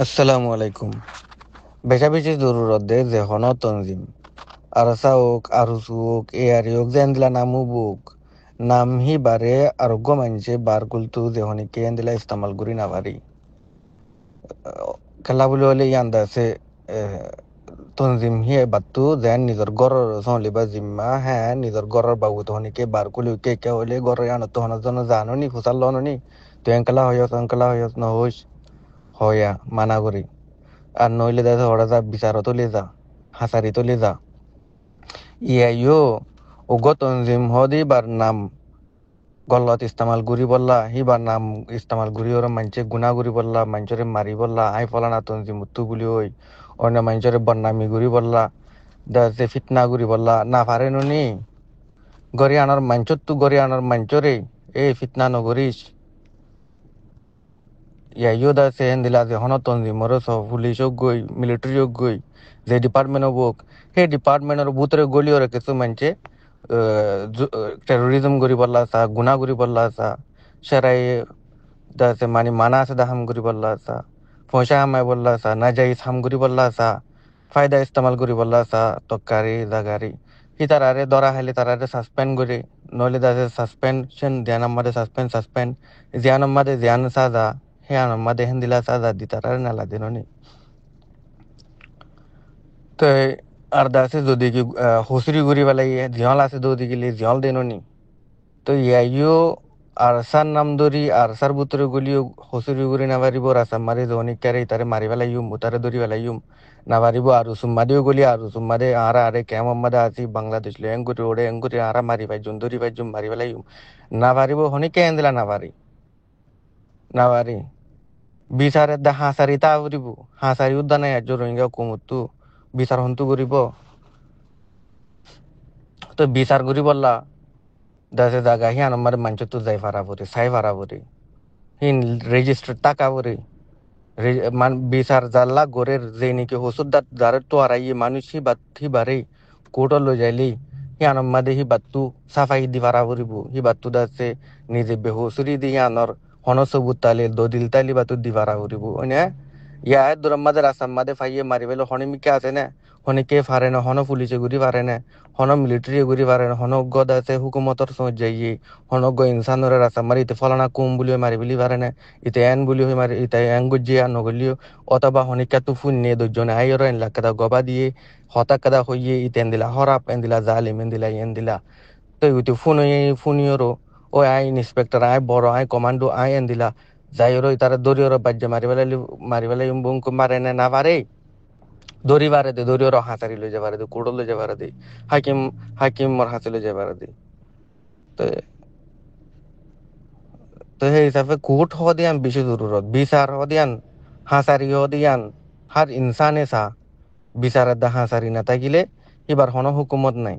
আসসালামু আলাইকুম। বেশা বেশি জরুরত দে যে হন তনজিম আরসা হোক আরুসু হোক এ আরি হোক যে দিলা নামু বুক নাম হি বারে আরোগ্য মানছে বার কুলতু যে হনিকে দিলা ইস্তেমাল করি না পারি খেলা বলে হলে ইয়ান্দা আছে তনজিম হি বাত্তু যেন নিজের গড়র চলিবা জিম্মা হ্যাঁ নিজের গড়র বাবু তো হনিকে বার কুলি কে কে হলে গড় আনো তো হনার জন্য জানো নি ফুসাল লনো নি তুই এঙ্কেলা হইস অঙ্কেলা হইস ন হইস হইয়া মানা করি আর নইলে দাদা ওরা যা বিচারত লে যা হাসারিত লে যা ইয়াইও ওগো তনজিম হদি বার নাম গলত ইস্তেমাল গুরি বললা হিবার নাম ইস্তেমাল গুরি ওরা মানছে গুনা গুরি বললা মাঞ্চরে মারি বললা আই ফলানা তনজিম উত্তু বলি ওই অন্য মাঞ্চরে বন্নামি গুরি বললা দাসে ফিতনা গুরি বললা না পারে নুনি গরি আনার মাঞ্চর তু গরি আনার মাঞ্চরে এ ফিতনা নগরিস ইয়াইও দাসে হেন দিলা যে হন তনজিমর সব পুলিশ হোক গই মিলিটারি হোক গই যে ডিপার্টমেন্ট হোক সেই ডিপার্টমেন্টের ভিতরে গলিও কিছু মানছে টেরোরিজম করি পারলা আসা গুনা করি পারলা আসা সেরাই দাসে মানে মানা আছে হাম করি পারলা আসা পয়সা হামাই বললা আসা না যাই হাম করি পারলা আসা ফায়দা ইস্তেমাল করি পারলা আসা তকারি জাগারি হি তারারে ধরা হাইলে তারারে সাসপেন্ড করে নইলে দাসে সাসপেনশন ধ্যান আমাদের সাসপেন্ড জ্ঞান আমাদের জ্ঞান সাজা হ্যাঁ আমাদের হেন দিলা সাজা দি তারারে নালা দিন নি তো আর দাসে যদি কি হুসরি গুড়ি বেলাই জিয়ল আছে যদি গেলে জিয়ল দেন নি তো ইয়াইও আরসার নাম ধরি আরসার বুতরে গলিও হসুরি গুড়ি না পারিব রাসাম মারি জনিক কারে তারে মারি পেলাইম উতারে ধরি পেলাইম না পারিব আর সুম্মাদিও গলি আর সুম্মাদে আরা আরে কেমম্মাদে আছি বাংলাদেশ লো এঙ্গুটি ওড়ে এঙ্গুটি আরা মারি পাইজুম ধরি পাইজুম মারি পেলাইম না পারিব হনি কে এন্দিলা না পারি না পারি বিচারের দা হাসারি তা করিব হাসারি উদ্যানে আজ রোহিঙ্গা কুমুত্তু বিচার হন্তু করিব তো বিচার করি বললা দাসে জাগা হিয়ান আমার মাঞ্চ তো যাই ফারাবরে সাই ফারাবরে হিন রেজিস্টার টাকা বরে মান বিচার জাল্লা গোরের যে নাকি হসুদ্দার যারে তো আর ইয়ে মানুষ হি বারে কোর্ট লই যাইলি হিয়ান মাদে হি বাত্তু সাফাই দি ফারাবরিব হি বাত্তু দাসে নিজে বেহসুরি দি হিয়ানর হন সবুত তালে দদিল তালি বাতু দি ফারাবরিব ওনে ইয়া দুরাম মাদে রাসাম মাদে ফাইয়ে মারি বেলো হনিমিকে আছে না হনিকে ফারে না হন পুলিশে ঘুরি পারে না হন মিলিটারি ঘুরি পারে না হন গদ আছে হুকুমতর সঙ্গে যাইয়ে হন গ ইনসানরে রাসাম মারি ইতে ফলানা কুম বলি মারি বলি পারে না ইতে এন বলি হই মারি ইতে এন গুজিয়া নগলিও অথবা হনিকা তু ফুন নে দুজনে আইর এন লাকাদা গবা দিয়ে হতা কাদা হইয়ে ইতে এন দিলা হরাপ এন দিলা জালিম এন দিলা এন দিলা তো ইতে ফুনিয়রো ও আই ইন্সপেক্টর আই বড় আই কমান্ডো আই এন দিলা যাইরো তারা দরিয়র বাজ্যে মারি বেলাই বুঙ্কু মারে না পারে দড়ি বারে দে দড়িওর হাতারি লই যাবারে দে কোড়ল লই যাবারে দে হাকিম হাকিম মোর হাতে লই যাবারে দে তো তো সেই হিসাবে কোর্ট হ দিয়ান বেশি জরুরত বিচার হ দিয়ান হাসারি হ দিয়ান হার ইনসানে সা বিচারের দা হাসারি না থাকিলে এবার হন হুকুমত নাই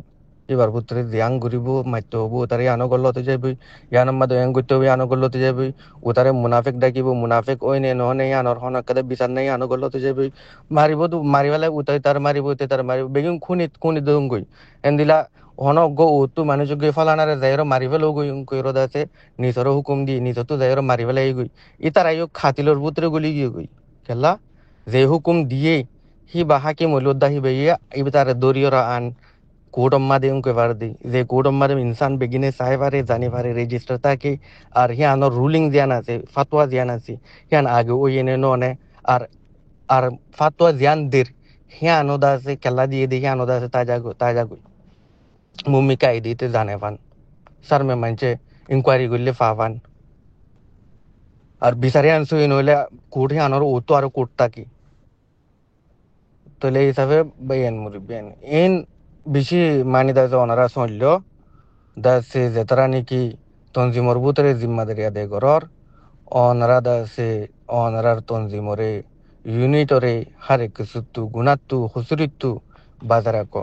এবার পুত্রে জিয়াং ঘুরিব মাইতে হবো তারে আনো গল্লতে যাবি ইয়ান মাদে ইয়াং করতে হবে আনো গল্লতে যাবি ও তারে মুনাফিক ডাকিব মুনাফিক ওই নে নহনে আনর হন কাদে বিচার নাই আনো গল্লতে যাবি মারিব তো মারিবালে উতাই তার মারিব উতে তার মারিব বেগুন খুনি দঙ্গই এন্দিলা হন গো ও তো মানুষ গে ফলানারে যাইরো মারিবেল গই কইরো দাসে নিজর হুকুম দি নিজর তো যাইরো মারিবেলে গই ইতার আইও খাতিলর পুত্রে গলি গিয়ে গই খেলা যে হুকুম দিয়ে হি বা হাকিম হইল দাহি বেইয়া ইবতারে দরিয়রা আন কোড অম্মাদে উনকে পারদি যে কোড অম্মাদে ইনসান বেগিনে চাই পারে জানি পারে রেজিস্টার থাকে আর হিয়ানোর রুলিং জিয়ান আছে ফাতোয়া জিয়ান আছে হিয়ান আগে ওই এনে ননে আর আর ফাতোয়া জিয়ান দের হিয়ানো দা আছে খেলা দিয়ে দিয়ে হিয়ানো দা আছে তাজা গই মুমিকা দিতে জানে পান স্যার মে মানছে ইনকোয়ারি করলে পাবান আর বিচারে আনছো নইলে কোর্ট হিয়ানোর ও তো আর কোর্ট থাকি তাহলে এই হিসাবে বেয়ান মুরব্বিয়ান এন বেশি মানি দাসে ওনারা শুনল দাসে যেতারা নাকি তনজিমর বুতরে জিম্মাদারি আদায় করর ওনারা দাসে ওনারার তনজিমরে ইউনিটরে হারে কিছুত্তু গুণাত্তু হুসুরিত্তু বাজারে ক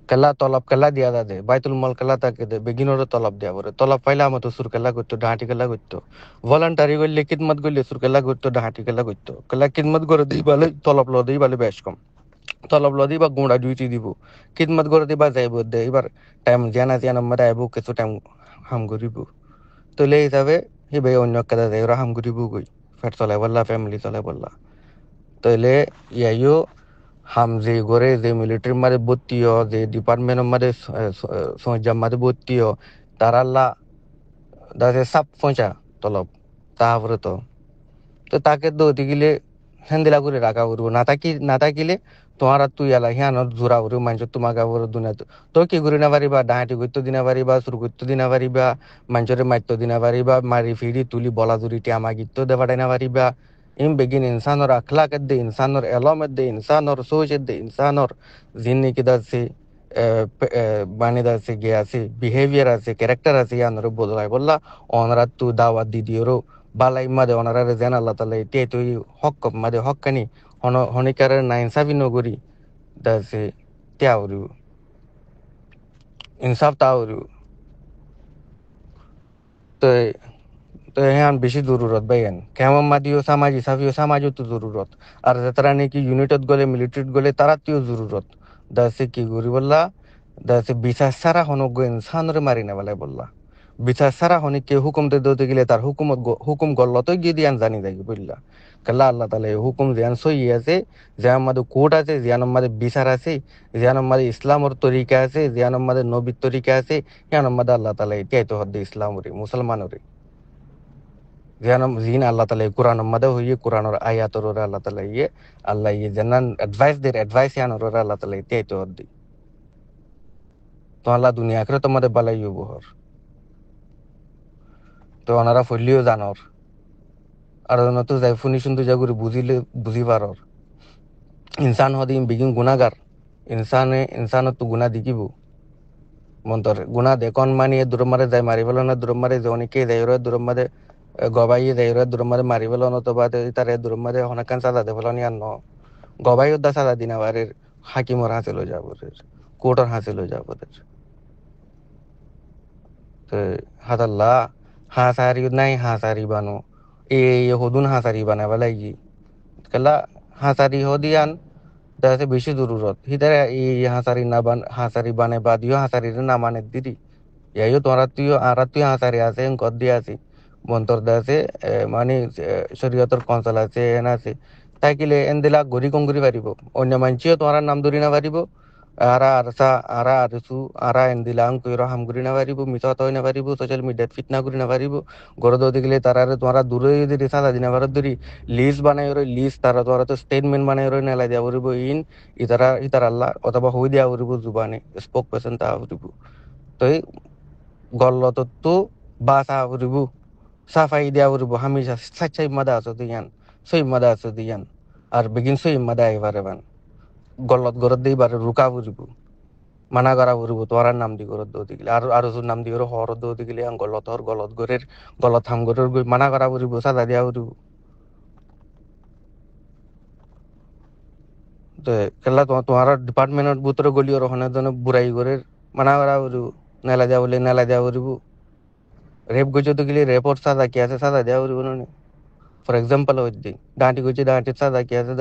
কেলা তলব কেলা দিয়া দে বাইতুল মল কেলা তাকে দে বেগিনরে তলব দিয়া বরে তলব পাইলে আমার তো সুর কেলা করতো ডাহাটি কেলা করতো ভলান্টারি করলে কিদমত করলে সুর কেলা করতো ডাহাটি কেলা করতো কেলা কিদমত করে দিই বলে তলব ল দিই বলে বেশ কম তলব ল দিবা গুঁড়া ডিউটি দিব খিদমত করে দিবা যাইব দে এবার টাইম জানা জানা মধ্যে আইব কিছু টাইম হাম করিব তলে হিসাবে হিবে অন্য কাজে যাই ওরা হাম করিব কই ফেট চলাই বললা ফ্যামিলি চলাই বললা তইলে ইয়াইও হাম যে করে যে মিলিটারির মাঝে ভর্তি হ যে ডিপার্টমেন্টের মাঝে সজ্জার মাঝে ভর্তি হ তারাল্লা দাসে সাপ পৌঁছা তলব তাহাপরে তো তো তাকে দৌড়তে গেলে হ্যান্দিলা করে রাখা উঠবো না থাকিলে তোমার আর তুই এলা হিয়ানত জোড়া উঠবো মানুষ তোমাকে দুনিয়া তো কি করি না পারিবা ডাহাটি করতে দিনা পারিবা শুরু করতে দিনা পারিবা মানুষের মারতে দিনা পারিবা মারি ফিরি তুলি বলা জুড়িটি আমা গিত্ত দেবাটাই না পারিবা ইম বেগিন ইনসানর আখলাকের দে ইনসানর এলমের দে ইনসানর সোচের দে ইনসানর জিন্নিকি দাসে বানি দাসে গিয়ে আছে বিহেভিয়ার আছে ক্যারেক্টার আছে ইয়ানর বদলাই বললা অনরা তু দাওয়াত দিদিওরও balai made honorare zen Allah Taala te to hok made hokkani honikare na insafi no guri da se tiauru insaf tauru তো তো হ্যাঁ বেশি জরুরত ভাইয়ান কেমন মাদিও সামাজিও সমাজও তো জরুরত আর যারা নাকি ইউনিটত গলে মিলিটারিত গলে তারা তিও জরুরত দাসে কি করি বললা দাসে বিশ্বাস ছাড়া হনজ্ঞ ইনসানরে মারি না বলে বললা বিচার ছাড়া হনিকে হুকুম দিতে গেলে তার হুকুম গল্লতই গিয়ে দিয়ান জানি যাই বুঝলা কাল্লা আল্লাহ তালা হুকুম জিয়ান সই আছে জিয়ান আমাদের কোর্ট আছে জিয়ান আমাদের বিচার আছে জিয়ান আমাদের ইসলামর তরিকা আছে জিয়ান আমাদের নবীর তরিকা আছে জিয়ান আমাদের আল্লাহ তালা এটাই তো হদ্দে ইসলামরে মুসলমানরে জিয়ান জিন আল্লাহ তালা কোরআন আমাদের হইয়ে কোরআনর আয়াতর আল্লাহ তালা ইয়ে আল্লাহ ইয়ে জানান অ্যাডভাইস ইয়ানর আল্লাহ তালা এটাই তো হদ্দি তো আল্লাহ দুনিয়া আখরে তোমাদের বালাই বহর তো ওনারা ফলিও জানর আর নতো যাই ফুনি শুনতে যা করে বুঝি পারর ইনসান হদি বিগিন গুণাগার ইনসানত তো গুণা দেখিব মন্তর গুণা দেখন মানিয়ে দূর মারে যায় মারি ফেলো না দূর মারে যে অনেকে যাই রে দূর মারে গবাইয়ে যাই রে দূর মারে মারি ফেলো না তো বাদে তারে দূর মারে অনেকান সাজা দে ফেলো আর ন গবাই উদ্দা সাজা দিনা বারের হাকিমর হাসিল হয়ে যাব কোর্টর হাসিল হয়ে যাব তো হাতাল্লা হাসারি নাই হাসারি বানো হদুন হাসারি বানাবা লাগি কেলা হাসারি হদিয়ান দাসে বেশি জরুরত হিদারে এই হাসারি বানে বাদিও হাসারি না মানে দিদি ইয়াইও তোরা তুই হাসারি আছে কদ দিয়ে আছে বন্তর দাসে মানে শরীয়তর কনসাল আছে এন আছে তাইকিলে এন দিলা গরি কঙ্গুরি পারিব অন্য মানছিও তোরা নাম ধরি না পারিব আরা আরসা আরা আরসু আরা এন দিলা কইর হাম করি না পারিব মিছা কথা হই না পারিব সোশ্যাল মিডিয়াত ফিট না করি না পারিব গড় দৌদি গেলে তারারে তোরা দূরে যদি সাদা দিনা ভারত ধরি লিস্ট বানাই রই লিস্ট তারা তোরা তো স্টেটমেন্ট বানাই রই নেলা দিয়া পড়িব ইতার আল্লাহ অথবা হই দিয়া পড়িব জুবানে স্পোক পারসন তা পড়িব তো এই গল্লত তো বাসা পড়িব সাফাই দিয়া পড়িব হামেশা সাচ্চাই মাদা আছো দিয়ান সই মাদা আছো দিয়ান আর বেগিন সই মাদা এবারে বান গলত গরত দিয়ে এবারে রুকা পড়িব মানা করা পড়িব তোরার নাম দি গরত দৌদি গেলে আর নাম দি ওর হর দৌদি গেলে গলত গরের গলত হাম গরের মানা করা পড়িব সাদা দিয়া পড়িব তো কেলা তোমার ডিপার্টমেন্টের ভিতরে গলি ওর ওখানে জন্য বুড়াই করে মানা করা পড়িব নেলা দেওয়া বলে নেলা দেওয়া পড়িব রেপ গেছে তো গেলে রেপর সাদা কি আছে সাদা দেওয়া পড়িব না ফর এক্সাম্পল হচ্ছে ডাঁটি গেছে ডাঁটির সাদা কি আছে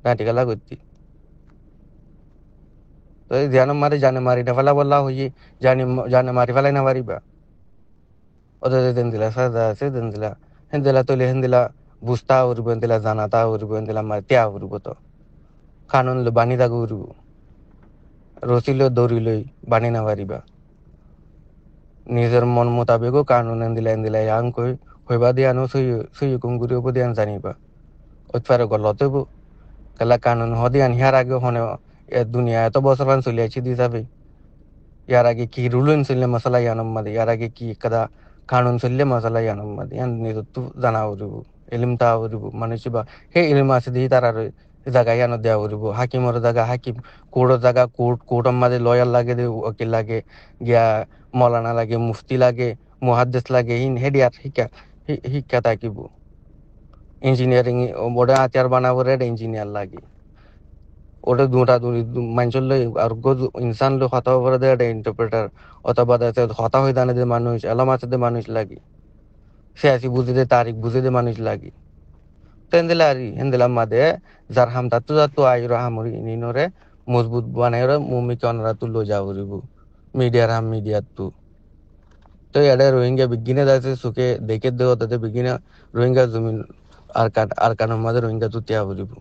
ডাঁটি গেলা করছি তো জানে মারি না ফেলা বললা হইয়ে জানে মারি ফেলাই না পারিবা ওদের দেন দিলা সাদা আছে দেন দিলা হেন দিলা তৈলে হেন দিলা বুঝতা উড়ব হেন দিলা জানাতা উড়ব হেন দিলা মারি ত্যাগ উড়ব তো কানুন বানি থাকু উড়ব রসিল দৌড়ি লই বানি না পারিবা নিজের মন মোতাবেকও কানুন হেন দিলা আং কই হইবা দিয়ে আনো সই কুমগুরি উপর দিয়ে জানিবা ওইপারে গলতেব কেলা কানুন হদিয়ান হিয়ার আগে হনে দুনিয়া এত বছর পান চলে আসি দি যাবে ইয়ার আগে কি রুলুন চললে মশলা ইয়ানম মাদে ইয়ার আগে কি কাদা কানুন চললে মশলা ইয়ানম মাদে ইয়ান নিজর তো জানা উড়িব এলিম তা উড়িব মানুষ বা সেই এলিম আছে দিয়ে তারা জায়গা ইয়ানো দেওয়া উড়িব হাকিমর জায়গা হাকিম কোর্টের জায়গা কোর্টের মাঝে লয়ার লাগে দে ওকিল লাগে গিয়া মলানা লাগে মুফতি লাগে মুহাদ্দিস লাগে ইন হেডিয়ার শিক্ষা থাকিব ইঞ্জিনিয়ারিং ওটা আচার বানাবো রেড ইঞ্জিনিয়ার লাগে ওটা দুটা মানুষের লই আর ইনসান লই হতা করে দেয় একটা ইন্টারপ্রেটার অথবা হতা হয়ে দানে যে মানুষ এলাম আছে যে মানুষ লাগি সে আসি বুঝে দে তারিখ বুঝে দে মানুষ লাগি Tendilari hendila made jar ham tatu tatu ayro hamuri ninore মজবুত বানাইরে মুমি কনরা তুলো যাবরিবু মিডিয়ার হাম মিডিয়া তু তো এডে রোহিঙ্গা বিগিনে দাসে সুকে দেখে দেও তাতে বিগিনে রোহিঙ্গা জমিন আর কানের মাঝে রোহিঙ্গা তু তিয়া বরিবু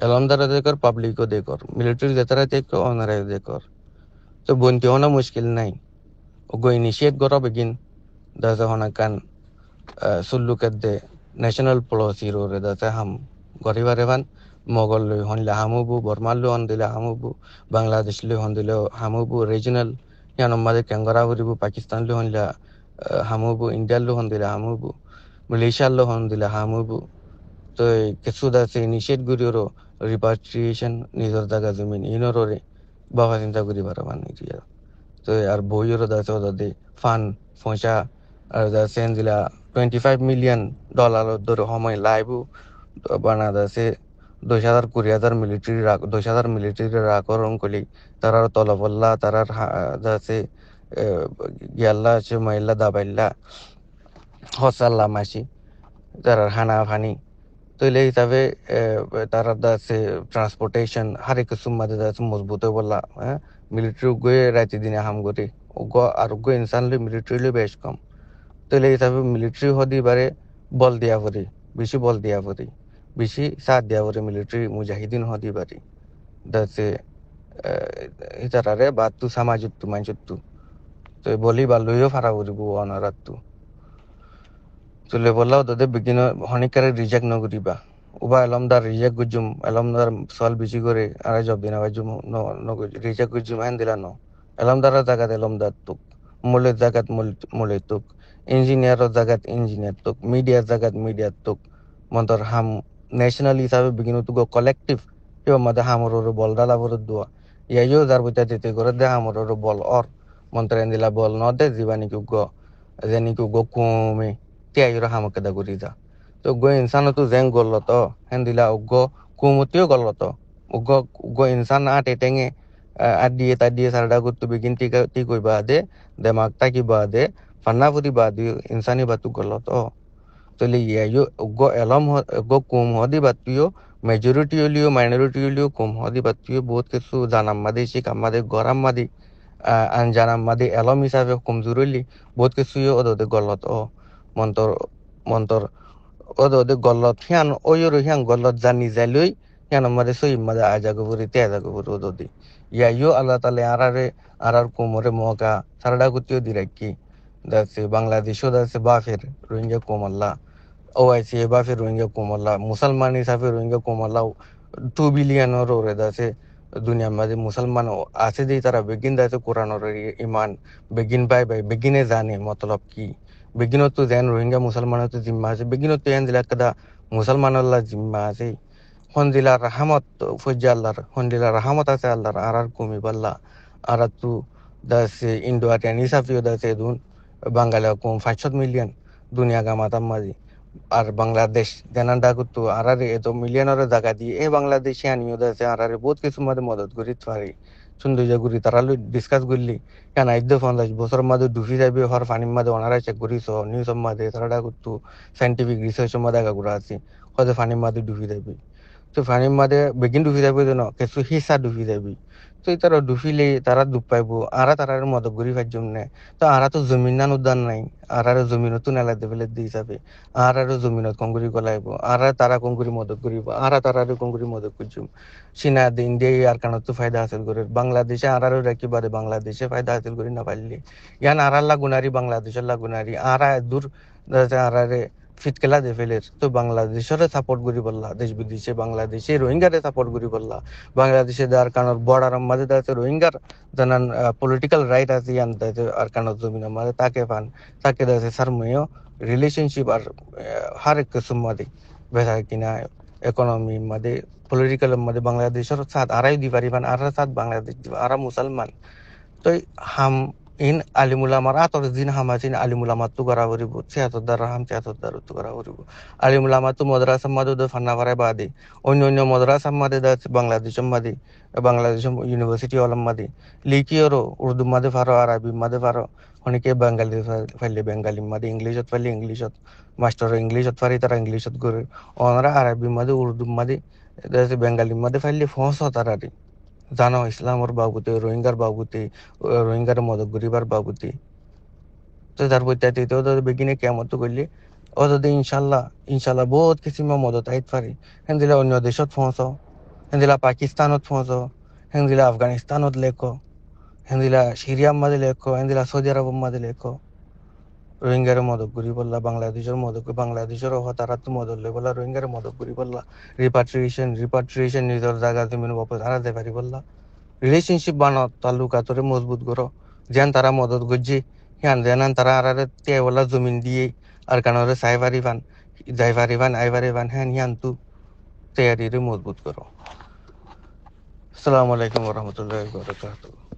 এলম দ্বারা দেখর পাবলিকও দেখর মিলিটারি যেতারা দেখ অনারাই দেখর তো বন্তি হনা মুশকিল নাই ওগো ইনিশিয়েট গরা বিগিন দাসে হনা কান সুল্লুকের দে ন্যাশনাল পলিসি রোরে দাসে হাম গরিবারে ভান মোগল লই হনলে হামুবু বর্মাল লই হন দিলে হামুবু বাংলাদেশ লই হন দিলে হামুবু রিজনাল ইয়ান মাঝে ক্যাঙ্গরা হরিবু পাকিস্তান লই হনলে হামুবু ইন্ডিয়া লই হন দিলে হামুবু মালয়েশিয়া লই হন দিলে হামুবু তো কিছু দাসে ইনিশিয়েট গরিরো রিপাট্রিয়েশন নিজের জায়গা জমিন ইনরে বাবা চিন্তা করি পারা মানে তো আর বইয়েরও দাসে ওদের ফান পয়সা আর দাসে দিলা $25 million ধরে সময় লাইবু বাংলাদেশে 20,000 মিলিটারি 20,000 মিলিটারি রাখরং কলি তারার তলবল্লা তারার যাচ্ছে গিয়াল্লা আছে মহিলা দাবাইল্লা হসাল্লা মাসি তারার হানা ফানি তৈলে হিসাবে তারা দাসে ট্রান্সপোর্টেশন হারে কিছু মাঝে দাসে মজবুত বললা হ্যাঁ মিলিটারি গয়ে রাতে দিনে হাম করে আর ইনসান লে মিলিটারি বেশ কম তৈলে হিসাবে মিলিটারি হদি বারে বল দিয়া পরি বেশি বল দিয়া পরি বেশি সাথ দিয়া পরি মিলিটারি মুজাহিদিন হদি বারি দাসে হিতারারে বাতু সমাজুত্তু মানজুত্তু তো বলি বা লইও ফারা করিব অনারাত্তু চলে বললাও তাদের বিগিন হনিকারে রিজেক্ট নকরিবা উবা এলমদার রিজেক্ট গুজুম এলমদার সল বেশি করে আড়াই জব দিন আবার জুম রিজেক্ট গুজুম হ্যান দিলা ন এলমদার জায়গাত এলমদার তুক মূলের জায়গাত মূলে তুক ইঞ্জিনিয়ারের জায়গাত ইঞ্জিনিয়ার তুক মিডিয়ার জায়গাত মিডিয়ার তুক মন্তর হাম ন্যাশনাল হিসাবে বিগিন তুক কলেকটিভ কেউ মাদে হামর বল ডালা বর দোয়া ইয়াইও যার বইতা দিতে করে দে হামর বল অর মন্ত্র দিলা বল ন দে জীবানিক যেনিক কমে তিয়াইরা হামকে দা গরিদা তো গো ইনসান তো জেং গল্ল তো হেন্দিলা উগ্গ কুমতিও গল্ল তো উগ্গ ইনসান আটে টেঙে আডিয়ে তাডিয়ে সারডা গুত্তু বিগিন টি কইবা দে দেমাগ তাকি বা দে ফান্নাপুরি বা দি ইনসানি বাতু গল্ল তো লে ইয়াইও উগ্গ এলম উগ্গ কুম হদি বাতুও মেজরিটি হলিও মাইনরিটি হলিও কুম হদি বাতুও বহুত কিছু জানাম মাদি শিখ আমাদের গরাম মাদি আনজানাম মাদি এলম হিসাবে কমজোরি বহুত কিছুও ওদে গল্লত মন্তর মন্তর ওদে গল্লত হিয়ান ওয়র হিয়ান গল্লত জানি যাইলই হিয়ান আমাদের সই মাদে আজাগবুরি তে আজাগবুরি ওদে ইয়াইও আল্লাহ তাআলা আরার কোমরে মকা সারডা গুতিও দিরাকি দাসে বাংলাদেশও দাসে বাফের রোহিঙ্গা কোমল্লা ওআইসি বাফের রোহিঙ্গা কোমল্লা মুসলমান হিসাবে রোহিঙ্গা কোমল্লা 2 বিলিয়ন ওরে দাসে দুনিয়ার মাঝে মুসলমান আছে যে তারা বেগিন দাসে কোরআনের ইমান বেগিন পাই বেগিনে জানে মতলব কি বেগিনত তো যেন রোহিঙ্গা মুসলমানের তো জিম্মা আছে বেগিনত তো এন দিলা কাদা মুসলমান আল্লাহ জিম্মা আছে হন্দিলা রাহমত ফজ্জা আল্লাহর হন্দিলা রাহমত আছে আল্লাহর আর কমি বাল্লা আর তু দাসে ইন্ডো আটিয়ান হিসাবেও দাসে দুন বাঙালি কম 500 মিলিয়ন দুনিয়া গামাতাম মাঝে আর বাংলাদেশ জানান করতো আর এত মিলিয়নের জায়গা দিয়ে এই বাংলাদেশে আনিও দাসে আর বহুত কিছু মাঝে মদত করি পারি সুন্দর গুরি তারা ডিসকাস করলি কেন 50 বছর মাঝে ডুবি যাবে হর পানির মাঝে ওনারা চেক করিস নিউজ মাঝে তারা করতো সাইন্টিফিক রিসার্চ মাঝে ঘুরা আছে হয়তো পানির মাঝে ডুবি যাবি তো পানির মাঝে বেগিন ডুবি যাবে যেন কিছু হিসা ডুবি যাবি তো তারা ডুবিলে তারা ডুব পাইব আর তারার মদত করি পাইর জন্য তো আর তো জমিন নান উদ্যান নাই আর জমিনতো নেলা দেবেলে দি যাবে আর জমিনত কংগুরি গলাইব আর তারা কংগুরি মদত করিব আর তারা কংগুরি মদত করছুম চীনা ইন্ডিয়া আর কারণতো ফায়দা হাসিল করে বাংলাদেশে আর রাখি বাদে বাংলাদেশে ফায়দা হাসিল করি না পারলি ইয়ান আর লাগুনারি বাংলাদেশের লাগুনারি আর দূর আর ফিটকেলা দে ফেলের তো বাংলাদেশের সাপোর্ট করি বললা দেশ বিদেশে বাংলাদেশে রোহিঙ্গারে সাপোর্ট করি বললা বাংলাদেশে যার কারণ বর্ডার মাঝে আছে রোহিঙ্গার জানান পলিটিক্যাল রাইট আছে ইয়ান আর কারণ জমিন মাঝে তাকে পান তাকে দাসে সারময় রিলেশনশিপ আর হর এক কিসম মাঝে বেচা কিনা ইকোনমি মাঝে পলিটিক্যাল মাঝে বাংলাদেশের সাথ আড়াই দি পারিবান আর সাথ বাংলাদেশ আর মুসলমান তো হাম in alimulama ator din hamasin alimulama tu gara horibu sehator dar ham sehator dar tu gara horibu alimulama tu madrasa madu do fanna parai bade onyo onyo madrasa made da Bangladesh university olam made likioro urdu made faro arabi made faro honike bengali falle bengali made english ot falle english ot master english ot fari tara english ot gore onara arabi made urdu made da bengali made falle fonso tarari জানো ইসলামর বাবুতে রোহিঙ্গার বাবুতে রোহিঙ্গার মদত গরিবার বাবুতে তো তার বইতে তো বেগিনে কেমত করলে ও যদি ইনশাল্লাহ বহুত কিসিমে মদত আইত পারি হেন্দিলা অন্য দেশত পৌঁছ হেন্দিলা পাকিস্তানত পৌঁছ হেন্দিলা আফগানিস্তানত লেখ হেন্দিলা সিরিয়ার মাঝে লেখ হেন্দিলা সৌদি আরব মাঝে লেখ রোহিঙ্গার মদত করি বললা বাংলাদেশের তারা তো মদত লই বললা রোহিঙ্গার মদত করি বললা রিপাট্রিয়েশন নিজের জায়গা জমিন বাপস আনা যাই পারি বললা রিলেশনশিপ বানাও তালুকা তোরে মজবুত করো যেন তারা মদত করছে হিয়ান যেন তারা আর তে বলা জমিন দিয়ে আর কানরে চাই পারিবান যাই পারিবান আই পারিবান হ্যান হিয়ান তু তৈয়ারি মজবুত করো। আসসালামু আলাইকুম রহমতুল্লাহ বরকাতুহু।